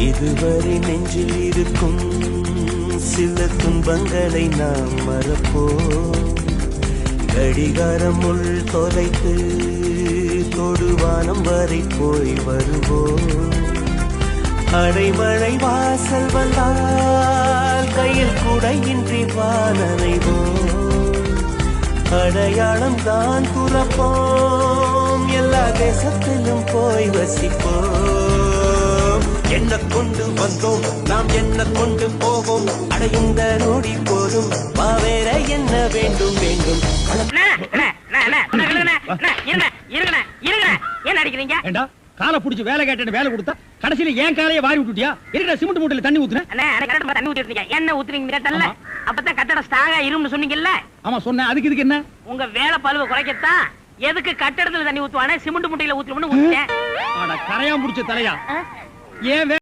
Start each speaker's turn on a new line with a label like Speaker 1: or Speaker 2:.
Speaker 1: இதுவரை நெஞ்சில் இருக்கும் சில துன்பங்களை நாம் மறப்போம். கடிகாரம் உள் தொலைத்து தொடுவானம் வரை போய் வருவோம். அடைமழை வாசல் வந்தால் கையில் குடையின்றி வானனைவோம். அடையாளம் தான் துறப்போம், எல்லா தேசத்திலும் போய் வசிப்போம். என்ன கொண்டு வந்தோம் நாம், என்ன கொண்டு போவோம், அடைந்த நொடி போதும் வேற என்ன வேண்டும் வேண்டும்.
Speaker 2: என்ன அடிக்கிறீங்க?
Speaker 3: காலை புடிச்சு வேலை கேட்டு வேலை கொடுத்தா கடைசியில ஏன் காலையை வாரி விட்டுட்டியா? இருக்கிற சிமெண்ட் மூட்டையில தண்ணி ஊத்துறேன்.
Speaker 2: தண்ணி ஊத்திருக்கீங்க, என்ன ஊத்துறீங்க கேட்டல? அப்பதான் கட்டடம் ஸ்ட்ராங்கா இரும்னு சொன்னீங்கல்ல?
Speaker 3: ஆமா சொன்னேன். அதுக்கு இதுக்கு என்ன?
Speaker 2: உங்க வேலை பழுவ குறைக்கத்தான் எதுக்கு கட்டடத்துல தண்ணி ஊத்துவானே சிமெண்ட் மூட்டையில ஊத்துறோம்னு ஊத்திட்டேன்.
Speaker 3: கரையா முடிச்ச தலையா ஏன்